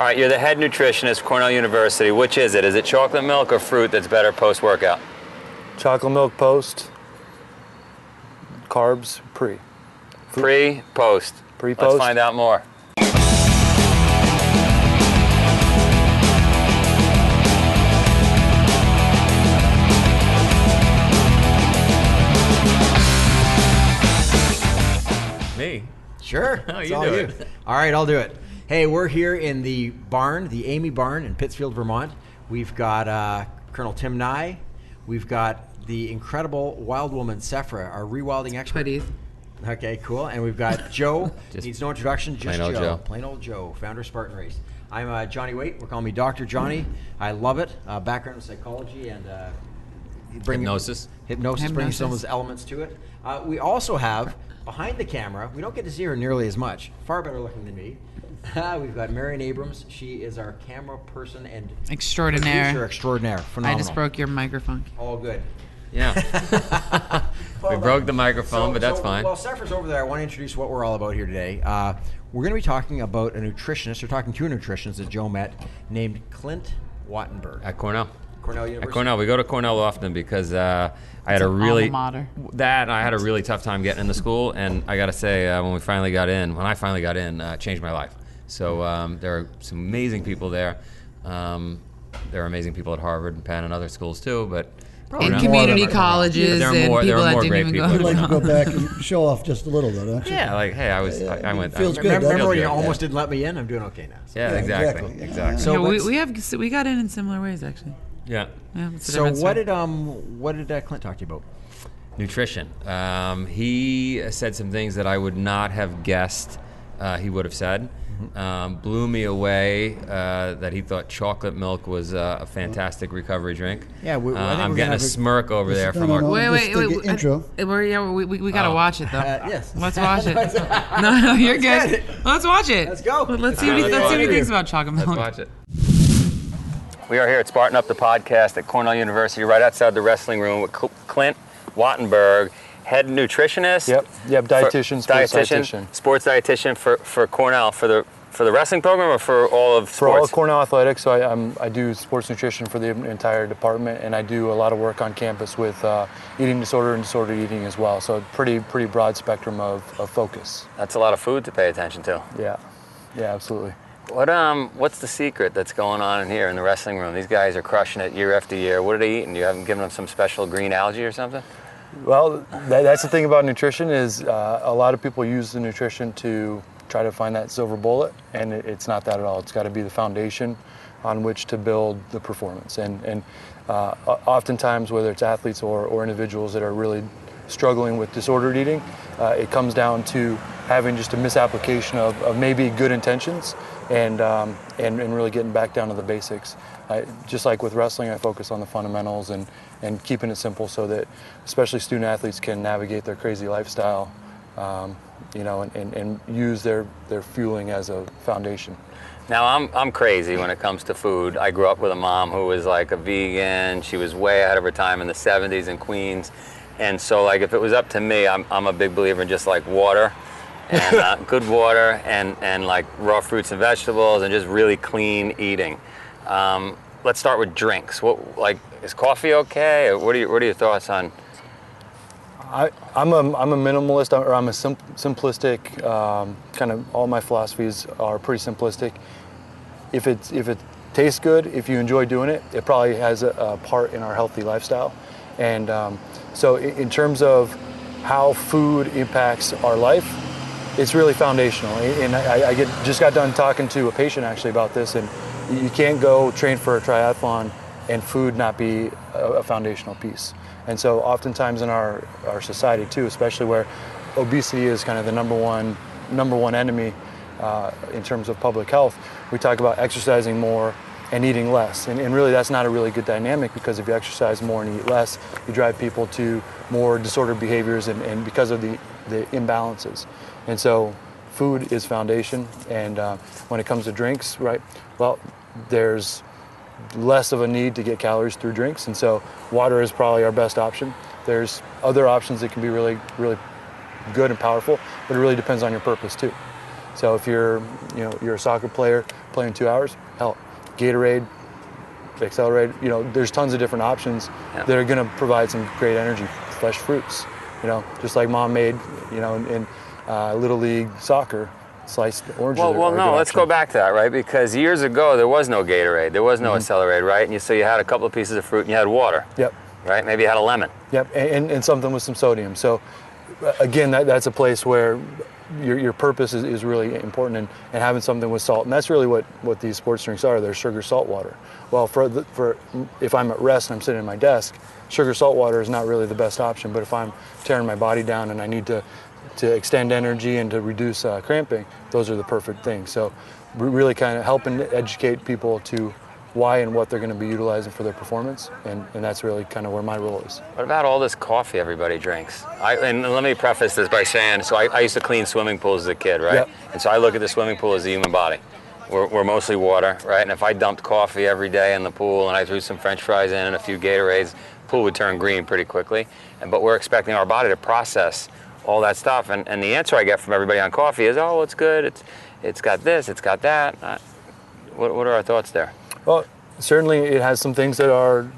All right, you're the head nutritionist, Cornell University. Which is it? Is it chocolate milk or fruit that's better post-workout? Chocolate milk post, carbs pre. Pre, post. Pre-post. Let's find out more. Me? Sure. Oh, It's you all do it. All right, I'll do it. Hey, we're here in the barn, the Amy Barn in Pittsfield, Vermont. We've got Colonel Tim Nye. We've got the incredible wild woman, Sephra, our rewilding expert. Okay, cool. And we've got Joe. Needs no introduction, just plain old Joe. Plain old Joe, founder of Spartan Race. I'm Johnny Waite. We're calling me Dr. Johnny. I love it. Background in psychology and Hypnosis. Bringing some of those elements to it. We also have, behind the camera, we don't get to see her nearly as much, far better looking than me. We've got Marion Abrams. She is our camera person and extraordinaire. Producer extraordinaire. Phenomenal. I just broke your microphone. All good. Yeah. We broke the microphone, but that's fine. While Sephra's over there, I want to introduce what we're all about here today. We're going to be talking about a nutritionist. We're talking to a nutritionist that Joe met named Clint Wattenberg. At Cornell. Cornell University. At Cornell. We go to Cornell often because I had a really alma mater. I had a really tough time getting into school, and I got to say, when I finally got in, changed my life. So there are some amazing people there. There are amazing people at Harvard and Penn and other schools too, but in community colleges and people that didn't even go to You'd like to go back and show off just a little, though, don't you? yeah, like hey, I went. Feels good. Remember when you good, almost didn't let me in? I'm doing okay now. So. Yeah, exactly. So we got in similar ways actually. Yeah. It's a So different story. what did Clint talk to you about? Nutrition. He said some things that I would not have guessed he would have said. Blew me away that he thought chocolate milk was a fantastic recovery drink. Yeah, I think I'm we're getting gonna a smirk over there from our. Wait. Intro. We gotta watch it though. Yes. Let's watch it. No, you're good. Let's watch it. Let's go. Let's see what he thinks about chocolate milk. Let's watch it. We are here at Spartan Up the podcast at Cornell University, right outside the wrestling room with Clint Wattenberg, head nutritionist. Yep. Dietitian, Sports dietitian for Cornell, for the wrestling program or for all of sports? For all of Cornell athletics, so I do sports nutrition for the entire department, and I do a lot of work on campus with eating disorder and disordered eating as well. So pretty broad spectrum of focus. That's a lot of food to pay attention to. Yeah, absolutely. What's the secret that's going on in here in the wrestling room? These guys are crushing it year after year. What are they eating? You haven't given them some special green algae or something? Well, that's the thing about nutrition is a lot of people use the nutrition to try to find that silver bullet, and it's not that at all. It's got to be the foundation on which to build the performance. And oftentimes, whether it's athletes or individuals that are really struggling with disordered eating, it comes down to having just a misapplication of maybe good intentions and really getting back down to the basics. Just like with wrestling, I focus on the fundamentals and keeping it simple so that especially student athletes can navigate their crazy lifestyle, and use their fueling as a foundation. Now, I'm crazy when it comes to food. I grew up with a mom who was like a vegan. She was way ahead of her time in the 70s in Queens. And so, like, if it was up to me, I'm a big believer in just like water and good water and like raw fruits and vegetables and just really clean eating. Let's start with drinks. Is coffee okay? Or what are your thoughts on? I'm a minimalist, or I'm a simplistic kind of. All my philosophies are pretty simplistic. If it tastes good, if you enjoy doing it, it probably has a part in our healthy lifestyle. And so in terms of how food impacts our life, it's really foundational. And I just got done talking to a patient actually about this, and you can't go train for a triathlon and food not be a foundational piece. And so oftentimes in our society too, especially where obesity is kind of the number one enemy in terms of public health, we talk about exercising more and eating less. And really that's not a really good dynamic, because if you exercise more and eat less, you drive people to more disordered behaviors and because of the imbalances. And so food is foundation. And when it comes to drinks, right, well, there's less of a need to get calories through drinks, and so water is probably our best option. There's other options that can be really, really good and powerful, but it really depends on your purpose too. So if you're a soccer player playing 2 hours, hell, Gatorade, Accelerate, there's tons of different options that are going to provide some great energy. Fresh fruits, just like mom made, in Little League soccer, sliced oranges. Well, no, let's go back to that, right? Because years ago, there was no Gatorade, there was no Accelerate, right? And so you had a couple of pieces of fruit and you had water. Yep. Right? Maybe you had a lemon. Yep, and something with some sodium. So again, that's a place where your purpose is really important, and having something with salt. And that's really what these sports drinks are. They're sugar salt water. Well, for if I'm at rest and I'm sitting at my desk, sugar salt water is not really the best option. But if I'm tearing my body down and I need to extend energy and to reduce cramping, those are the perfect things. So we're really kind of helping educate people to why and what they're going to be utilizing for their performance, and that's really kind of where my role is. What about all this coffee everybody drinks? And let me preface this by saying, so I used to clean swimming pools as a kid, right? Yep. And so I look at the swimming pool as the human body. We're mostly water, right? And if I dumped coffee every day in the pool and I threw some French fries in and a few Gatorades, the pool would turn green pretty quickly. But we're expecting our body to process all that stuff. And the answer I get from everybody on coffee is, oh, it's good, it's got this, it's got that. What are our thoughts there? Well, certainly it has some things that are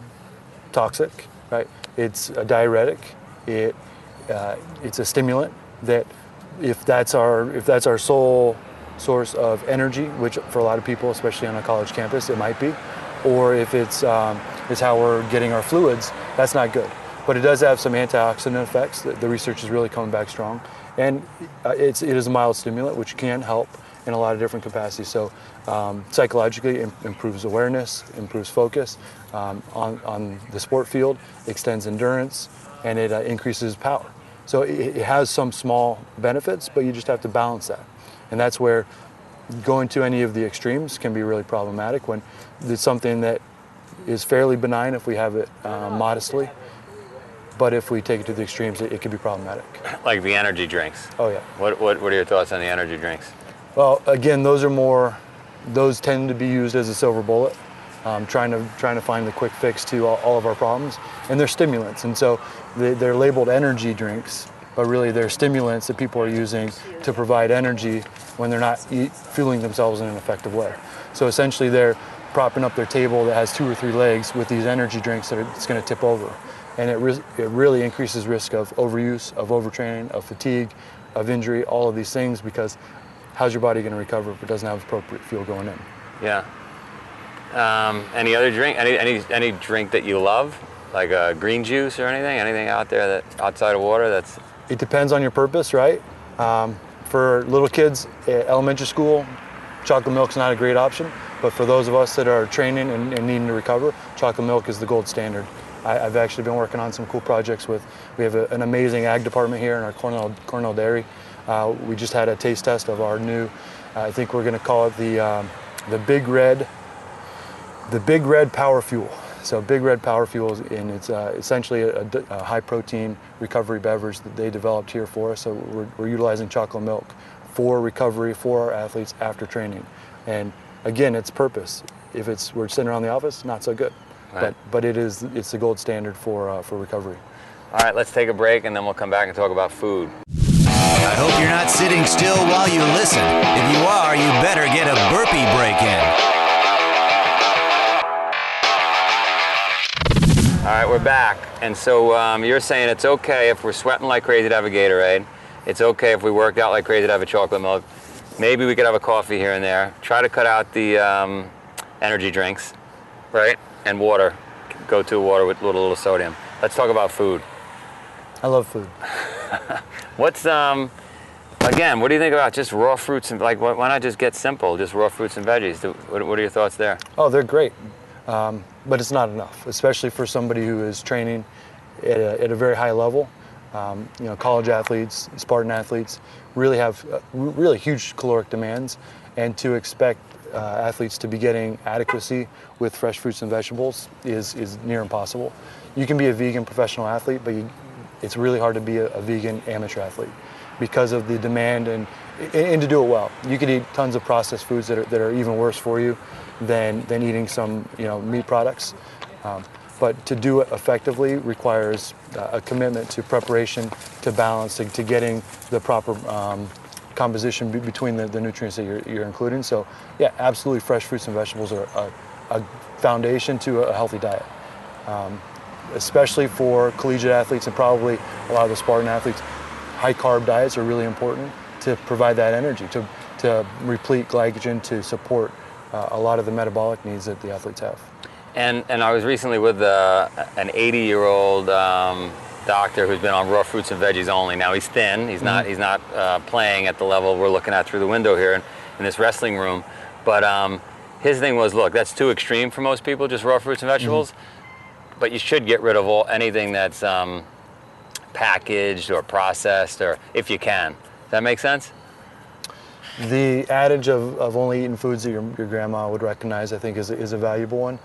toxic, right? It's a diuretic. It's a stimulant that if that's our sole source of energy, which for a lot of people, especially on a college campus, it might be, or if it's how we're getting our fluids, that's not good. But it does have some antioxidant effects. The research is really coming back strong, and it is a mild stimulant, which can help in a lot of different capacities. So psychologically, improves awareness, improves focus on the sport field, extends endurance, and it increases power. So it has some small benefits, but you just have to balance that. And that's where going to any of the extremes can be really problematic, when it's something that is fairly benign if we have it modestly. But if we take it to the extremes, it can be problematic. Like the energy drinks. Oh yeah. What are your thoughts on the energy drinks? Well, again, those tend to be used as a silver bullet, trying to find the quick fix to all of our problems. And they're stimulants, and so they're labeled energy drinks, but really they're stimulants that people are using to provide energy when they're not fueling themselves in an effective way. So essentially they're propping up their table that has 2 or 3 legs with these energy drinks it's going to tip over. And it really increases risk of overuse, of overtraining, of fatigue, of injury, all of these things, because how's your body going to recover if it doesn't have appropriate fuel going in? Yeah. Any other drink? Any drink that you love, like a green juice or anything? Anything out there that outside of water that's? It depends on your purpose, right? For little kids at elementary school, chocolate milk's not a great option. But for those of us that are training and needing to recover, chocolate milk is the gold standard. I've actually been working on some cool projects we have an amazing ag department here in our Cornell dairy. We just had a taste test of our new, I think we're going to call it the Big Red Power Fuel. So Big Red Power Fuel, and it's essentially a high protein recovery beverage that they developed here for us. So we're utilizing chocolate milk for recovery for our athletes after training. And again, it's purpose. If we're sitting around the office, not so good. Right. But it's the gold standard for recovery. All right, let's take a break and then we'll come back and talk about food. I hope you're not sitting still while you listen. If you are, you better get a burpee break in. All right, we're back. And so you're saying it's okay if we're sweating like crazy to have a Gatorade. It's okay if we worked out like crazy to have a chocolate milk. Maybe we could have a coffee here and there. Try to cut out the energy drinks, right? And water. Go to water with a little sodium. Let's talk about food. I love food. What's again? What do you think about just raw fruits and why not just get simple, just raw fruits and veggies? What are your thoughts there? Oh, they're great, but it's not enough, especially for somebody who is training at a very high level. College athletes, Spartan athletes, really have really huge caloric demands, and to expect athletes to be getting adequacy with fresh fruits and vegetables is near impossible. You can be a vegan professional athlete, but it's really hard to be a vegan amateur athlete because of the demand and to do it well. You could eat tons of processed foods that are even worse for you than eating some meat products. But to do it effectively requires a commitment to preparation, to balance, to getting the proper composition between the nutrients that you're including. So yeah, absolutely, fresh fruits and vegetables are a foundation to a healthy diet, especially for collegiate athletes and probably a lot of the Spartan athletes. High carb diets are really important to provide that energy, to replete glycogen, to support a lot of the metabolic needs that the athletes have. And I was recently with an 80-year-old doctor who's been on raw fruits and veggies only. Now he's thin. He's not playing at the level we're looking at through the window here in this wrestling room. But his thing was, look, that's too extreme for most people, just raw fruits and vegetables. But you should get rid of anything that's packaged or processed, or if you can. Does that make sense? The adage of only eating foods that your grandma would recognize, I think, is a valuable one.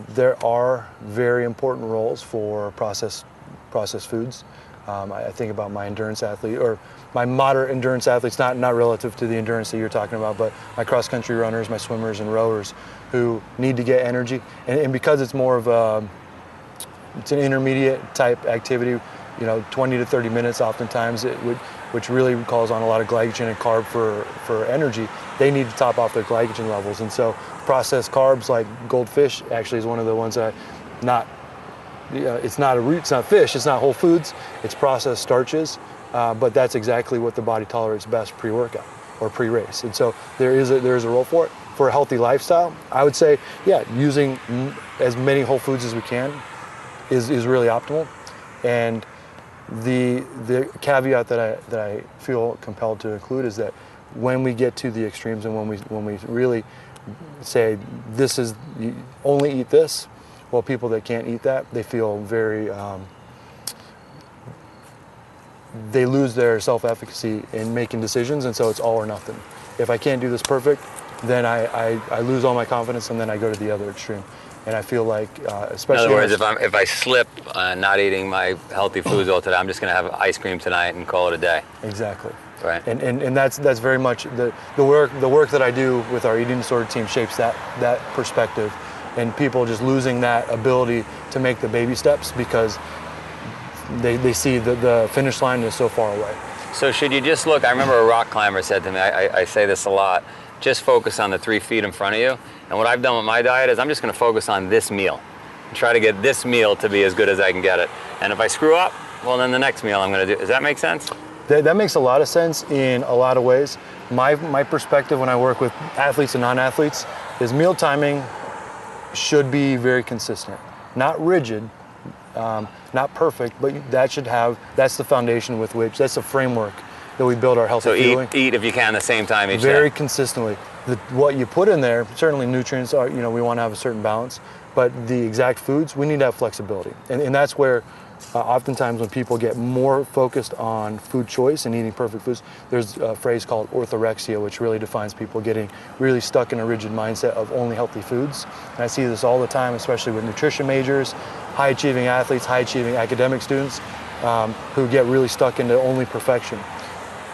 There are very important roles for processed foods. I think about my endurance athlete, or my moderate endurance athletes, not relative to the endurance that you're talking about, but my cross-country runners, my swimmers and rowers who need to get energy. And because it's more of it's an intermediate type activity, 20 to 30 minutes oftentimes, which really calls on a lot of glycogen and carb for energy, they need to top off their glycogen levels. And so processed carbs like goldfish actually is one of the ones that it's not fish, it's not whole foods, it's processed starches, but that's exactly what the body tolerates best pre-workout or pre-race. And so there is a role for it. For a healthy lifestyle, I would say, yeah, using as many whole foods as we can is really optimal. And the caveat that I feel compelled to include is that when we get to the extremes and when we really say this is, you only eat this, well, people that can't eat that, they feel very they lose their self-efficacy in making decisions, and so it's all or nothing. If I can't do this perfect, then I lose all my confidence, and then I go to the other extreme. And I feel like, especially in other words, if I slip not eating my healthy foods all today, I'm just going to have ice cream tonight and call it a day. Exactly. Right. And that's very much the work that I do with our eating disorder team shapes that perspective, and people just losing that ability to make the baby steps because they see the finish line is so far away. So should you just look? I remember a rock climber said to me, I say this a lot, just focus on the 3 feet in front of you. And what I've done with my diet is I'm just going to focus on this meal and try to get this meal to be as good as I can get it. And if I screw up, well, then the next meal I'm going to do. Does that make sense? That makes a lot of sense in a lot of ways. My perspective when I work with athletes and non-athletes is meal timing should be very consistent, not rigid, not perfect, but that's the foundation with which, that's the framework that we build our healthy fueling. So eat if you can the same time each day. Very consistently. What you put in there, certainly nutrients are, we want to have a certain balance, but the exact foods, we need to have flexibility. And that's where oftentimes when people get more focused on food choice and eating perfect foods, there's a phrase called orthorexia, which really defines people getting really stuck in a rigid mindset of only healthy foods. And I see this all the time, especially with nutrition majors, high-achieving athletes, high-achieving academic students who get really stuck into only perfection.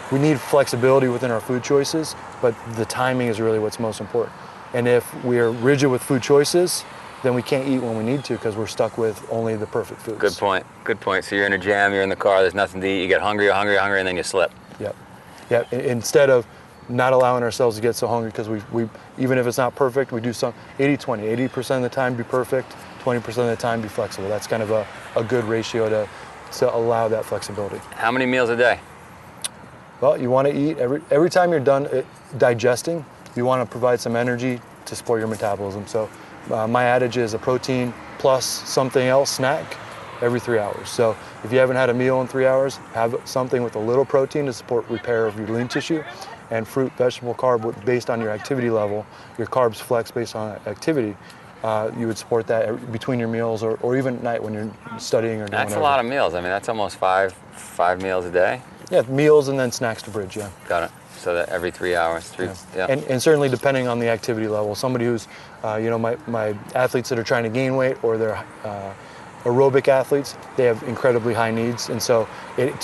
We need flexibility within our food choices, but the timing is really what's most important. And if we're rigid with food choices, then we can't eat when we need to because we're stuck with only the perfect foods. Good point. Good point. So you're in a jam, you're in the car, there's nothing to eat, you get hungry, and then you slip. Yep. Instead of not allowing ourselves to get so hungry because we even if it's not perfect, we do some 80-20. 80% of the time be perfect, 20% of the time be flexible. That's kind of a good ratio to allow that flexibility. How many meals a day? Well, you want to eat every time you're done digesting, you want to provide some energy to support your metabolism. So my adage is a protein plus something else snack every 3 hours. So if you haven't had a meal in 3 hours, have something with a little protein to support repair of your lean tissue, and fruit, vegetable, carb based on your activity level. Your carbs flex based on activity. You would support that between your meals or even at night when you're studying or doing That's whatever. A lot of meals. I mean, that's almost five meals a day. Yeah, meals and then snacks to bridge, yeah. Got it. So that every 3 hours, yeah. And certainly depending on the activity level. Somebody who's, my athletes that are trying to gain weight or they're aerobic athletes, they have incredibly high needs. And so it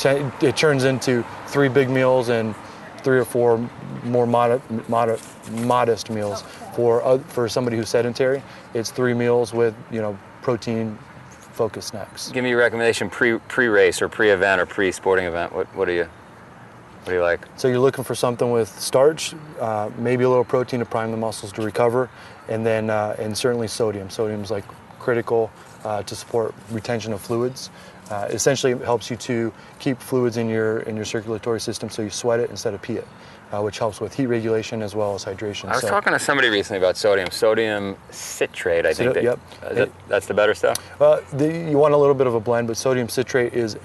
turns into 3 big meals and 3 or 4 more modest meals. For somebody who's sedentary, it's 3 meals with, protein focused snacks. Give me a recommendation pre-race or pre-event or pre-sporting event. What are you? What do you like? So you're looking for something with starch, maybe a little protein to prime the muscles to recover, and then and certainly sodium. Sodium's like critical to support retention of fluids. Essentially, it helps you to keep fluids in your circulatory system, so you sweat it instead of pee it, which helps with heat regulation as well as hydration. I was talking to somebody recently about sodium citrate. I think. Yep. That's the better stuff. You want a little bit of a blend, but sodium citrate is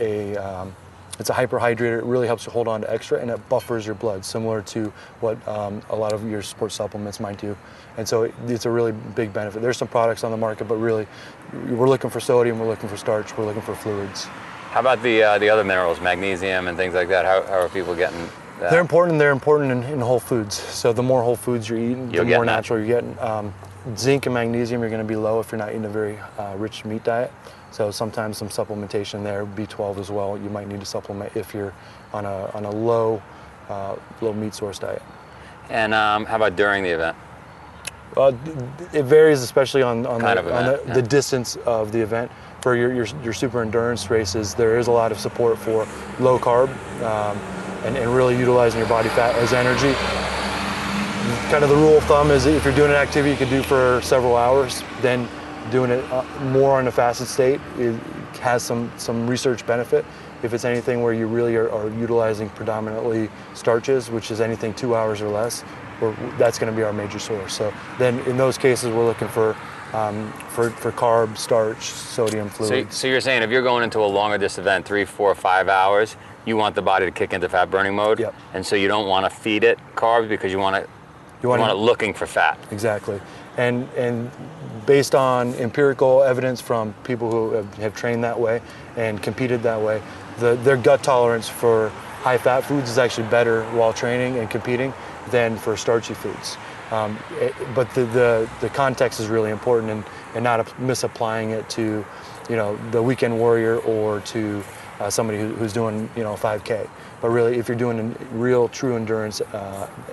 it's a hyperhydrator. It really helps you hold on to extra, and it buffers your blood, similar to what a lot of your sports supplements might do. And so it's a really big benefit. There's some products on the market, but really, we're looking for sodium, we're looking for starch, we're looking for fluids. How about the other minerals, magnesium and things like that? How are people getting that? They're important. They're important in whole foods. So the more whole foods you're eating, the more natural you're getting. Zinc and magnesium are going to be low if you're not eating a very rich meat diet. So sometimes some supplementation there. B12 as well. You might need to supplement if you're on a low meat source diet. And how about during the event? It varies, especially on the distance of the event. For your super endurance races, there is a lot of support for low carb and really utilizing your body fat as energy. Kind of the rule of thumb is if you're doing an activity you could do for several hours, then doing it more in a fasted state, it has some research benefit. If it's anything where you really are utilizing predominantly starches, which is anything 2 hours or less, that's going to be our major source. So then in those cases we're looking for carb, starch, sodium, fluids. So you're saying if you're going into a longer distance event, 3, 4, 5 hours, you want the body to kick into fat burning mode? Yep. And so you don't want to feed it carbs because you want it looking for fat. Exactly. And based on empirical evidence from people who have trained that way and competed that way, their gut tolerance for high fat foods is actually better while training and competing than for starchy foods. But the context is really important, and not misapplying it to, the weekend warrior or to somebody who's doing, 5K. But really, if you're doing real true endurance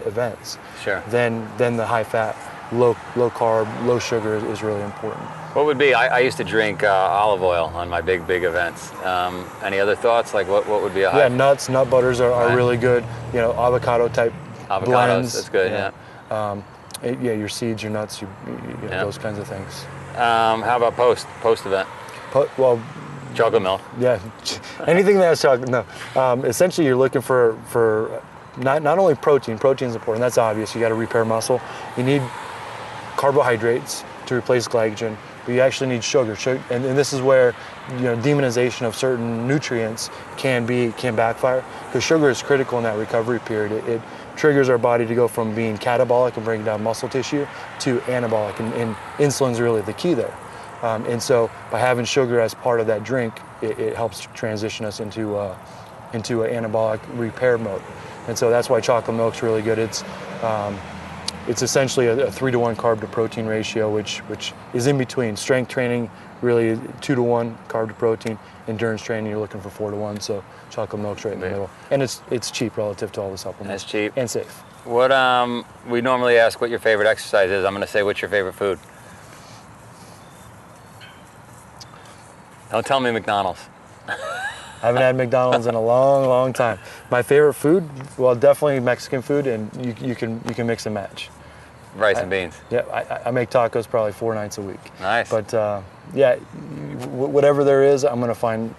events, sure, then the high fat, low carb, low sugar is really important. What would be? I used to drink olive oil on my big events. Any other thoughts? Like what would be a high? Yeah, nuts, nut butters are really good. Avocado type blends. That's good. Yeah. Your seeds, your nuts, those kinds of things. How about post event? Chocolate milk. Yeah, anything that has chocolate. No, essentially you're looking for not only protein. Protein's important. That's obvious. You got to repair muscle. You need carbohydrates to replace glycogen, but you actually need sugar. And this is where demonization of certain nutrients can backfire, because sugar is critical in that recovery period. It triggers our body to go from being catabolic and breaking down muscle tissue to anabolic, and insulin's really the key there. And so by having sugar as part of that drink, it helps transition us into an anabolic repair mode. And so that's why chocolate milk's really good. It's essentially a 3-to-1 carb to protein ratio, which is in between. Strength training, really 2-to-1 carb to protein. Endurance training, you're looking for 4-to-1. So chocolate milk's right in the middle, and it's cheap relative to all the supplements. It's cheap and safe. What we normally ask what your favorite exercise is. I'm going to say, what's your favorite food? Don't tell me McDonald's. I haven't had McDonald's in a long time. My favorite food, well, definitely Mexican food, and you can mix and match. Rice and beans. Yeah, I make tacos probably 4 nights a week. Nice. But whatever there is, I'm gonna find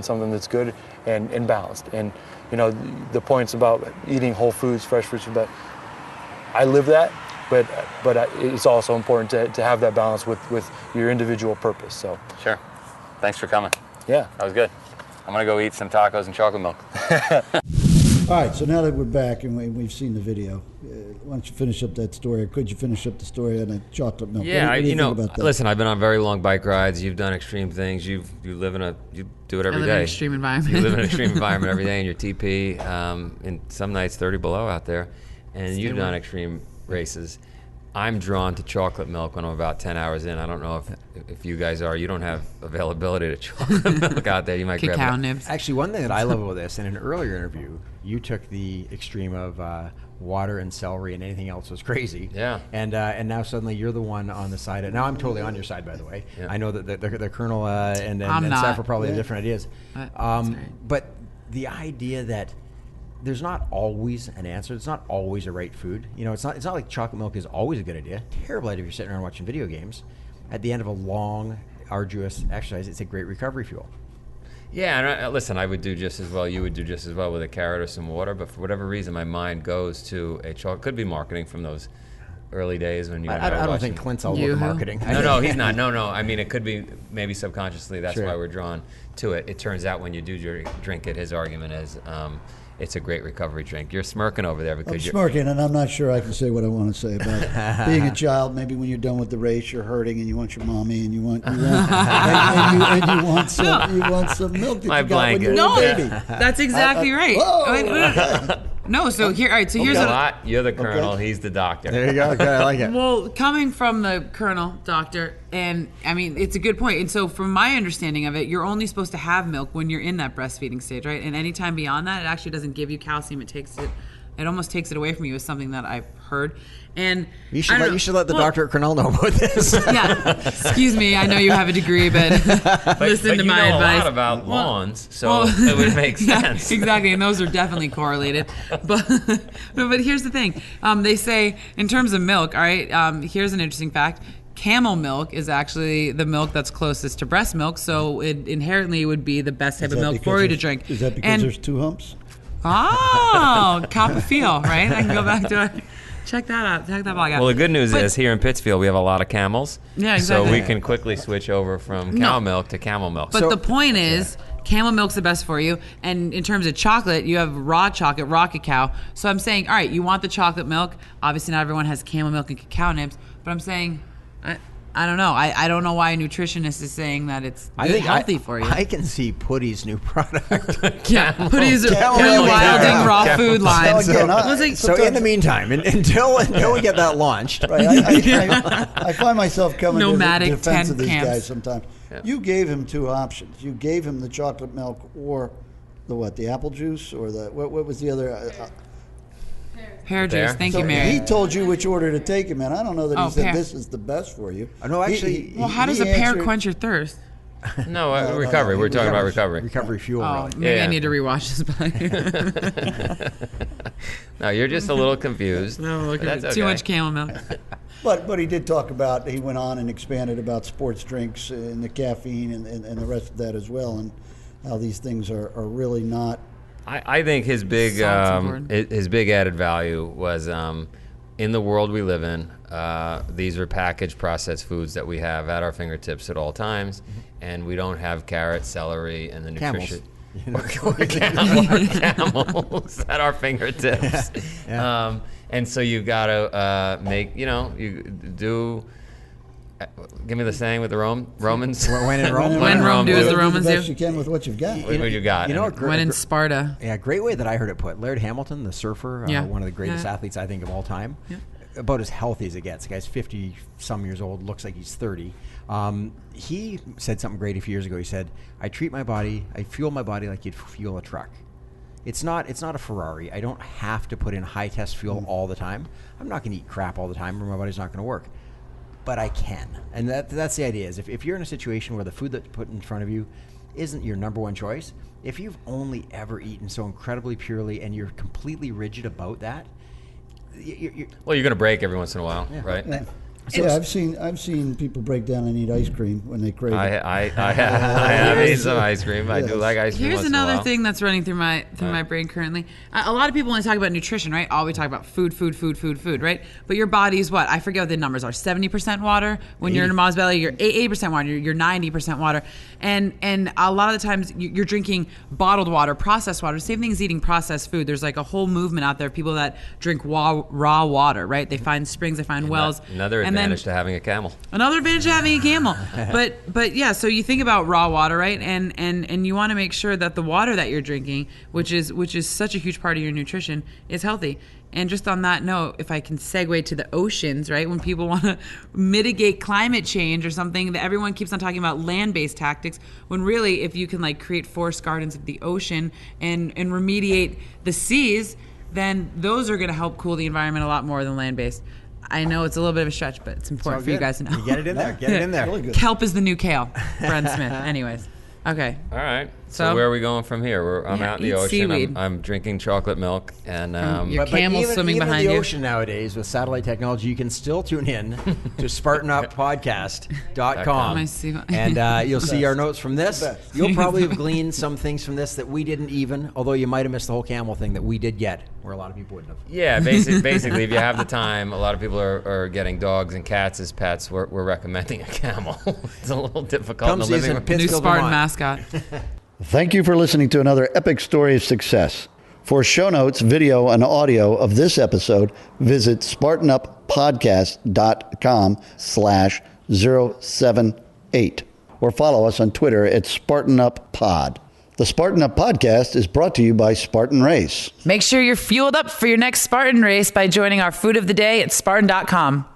something that's good and balanced. And the points about eating whole foods, fresh fruits, but I live that. But it's also important to have that balance with your individual purpose. So. Sure. Thanks for coming. Yeah. That was good. I'm going to go eat some tacos and chocolate milk. All right, so now that we're back and we've seen the video, why don't you finish up that story, or could you finish up the story on the chocolate milk? Yeah, what do you think about that? Listen, I've been on very long bike rides. You've done extreme things. You do it every day. I live in an extreme environment. You live in an extreme environment every day in your TP. And some nights 30 below out there. And you've done extreme races. I'm drawn to chocolate milk when I'm about 10 hours in. I don't know if you guys are. You don't have availability to chocolate milk out there. You might grab cacao nibs. Actually, one thing that I love about this, in an earlier interview, you took the extreme of water and celery, and anything else was crazy. Yeah. And now suddenly you're the one on the side. Now I'm totally on your side, by the way. Yeah. I know that the Colonel and I'm not. Seth probably have different ideas. That's right. But the idea that there's not always an answer. It's not always a right food. You know, it's not like chocolate milk is always a good idea. Terrible idea if you're sitting around watching video games. At the end of a long, arduous exercise, it's a great recovery fuel. Yeah, and listen, I would do just as well. You would do just as well with a carrot or some water. But for whatever reason, my mind goes to a chocolate. Could be marketing from those early days when you were I don't think Clint's all about marketing. No, he's not. No. I mean, it could be maybe subconsciously. That's Sure. why we're drawn to it. It turns out when you do drink it, his argument is it's a great recovery drink. You're smirking over there because I'm you're smirking, and I'm not sure I can say what I want to say about being a child. Maybe when you're done with the race, you're hurting, and you want your mommy, and you want and you want some milk that My you got when you were No, a baby. that's exactly right. Whoa. Wait. No, so here, all right. So here's what. You're the colonel. He's the doctor. There you go. Okay, I like it. Well, coming from the colonel doctor, and I mean, it's a good point. And so, from my understanding of it, you're only supposed to have milk when you're in that breastfeeding stage, right? And any time beyond that, it actually doesn't give you calcium. It almost takes it away from you. Is something that I've heard. And You should let the doctor at Cornell know about this. Yeah. Excuse me. I know you have a degree, but listen to my you know advice. a lot about lawns, so it would make sense. Yeah, exactly, and those are definitely correlated. But here's the thing. They say in terms of milk. All right. Here's an interesting fact. Camel milk is actually the milk that's closest to breast milk, so it inherently would be the best type of milk for you to drink. Is that because there's two humps? Oh, Copperfield, right? I can go back to it. Check that out. Check that blog out. Well, the good news is here in Pittsfield we have a lot of camels. Yeah, exactly. So we can quickly switch over from cow milk to camel milk. But the point is, camel milk's the best for you. And in terms of chocolate, you have raw chocolate, raw cacao. So I'm saying, all right, you want the chocolate milk. Obviously, not everyone has camel milk and cacao nibs. But I'm saying, I don't know. I don't know why a nutritionist is saying that it's healthy for you. I can see Putty's new product. Yeah, Putty's rewilding raw food line. So in the meantime, until we get that launched, right, I find myself coming Nomadic to the defense of these camps. guys sometimes. Yeah. You gave him two options. You gave him the chocolate milk or the apple juice, or what was the other? Pear juice. Thank you, Mary. He told you which order to take him in. I don't know that he said pear. this is the best for you. No, actually. Well, how does a pear quench your thirst? No, recovery. We're talking about recovery. Recovery fuel. Oh, really. maybe I need to rewatch this. No, you're just a little confused. No, look at That's too okay. much camel milk. But he did talk about, he went on and expanded about sports drinks and the caffeine and the rest of that as well, and how these things are really not. I think his big added value was in the world we live in. These are packaged processed foods that we have at our fingertips at all times, and we don't have carrot, celery, and the nutrition. Camels at our fingertips. Yeah. And so you've got to make, you do. Give me the saying with the Romans. When in Rome. When Rome, do as the Romans do. do. The best you can with what you've got. What you got. When in Sparta. Yeah, great way that I heard it put. Laird Hamilton, the surfer, one of the greatest athletes I think of all time. Yeah. About as healthy as it gets. The guy's 50-some years old, looks like he's 30. He said something great a few years ago. He said, I fuel my body like you'd fuel a truck. It's not a Ferrari. I don't have to put in high-test fuel all the time. I'm not going to eat crap all the time or my body's not going to work. But I can. And that's the idea, is if you're in a situation where the food that's put in front of you isn't your number one choice, if you've only ever eaten so incredibly purely and you're completely rigid about that, you're going to break every once in a while, right? Yeah. I've seen people break down and eat ice cream when they crave it. I have eaten some ice cream. I do like ice cream. Here's once in a another while. thing that's running through my brain currently. A lot of people want to talk about nutrition, right? All we talk about food, right? But your body's what? I forget what the numbers are. 70% water. When you're in a mom's belly, you're 80% water. You're 90% water. And a lot of the times you're drinking bottled water, processed water. Same thing as eating processed food. There's like a whole movement out there of people that drink raw water, right? They find springs, they find wells. Another advantage to having a camel. Another advantage of having a camel. But yeah, so you think about raw water, right? And you want to make sure that the water that you're drinking, which is such a huge part of your nutrition, is healthy. And just on that note, if I can segue to the oceans, right? When people want to mitigate climate change or something, that everyone keeps on talking about land-based tactics, when really, if you can like create forest gardens of the ocean and remediate the seas, then those are going to help cool the environment a lot more than land-based. I know it's a little bit of a stretch, but it's important for you guys to know. You get it in there. Get it in there. Really good. Kelp is the new kale, Brent Smith. Anyways, okay. All right. So where are we going from here? I'm out in the eat ocean. seaweed. I'm drinking chocolate milk, and your camel swimming even behind in the you. ocean nowadays with satellite technology, you can still tune in to SpartanUpPodcast.com. I see. And you'll see our notes from this. You'll probably have gleaned some things from this that we didn't even, although you might have missed the whole camel thing that we did get, where a lot of people wouldn't have. yeah, basically, if you have the time, a lot of people are getting dogs and cats as pets. We're recommending a camel. It's a little difficult Come in the see us living in room. New Pittsfield, Spartan Vermont. mascot. Thank you for listening to another epic story of success. For show notes, video, and audio of this episode, visit SpartanUpPodcast.com/078 or follow us on Twitter at SpartanUpPod. The Spartan Up Podcast is brought to you by Spartan Race. Make sure you're fueled up for your next Spartan race by joining our food of the day at Spartan.com.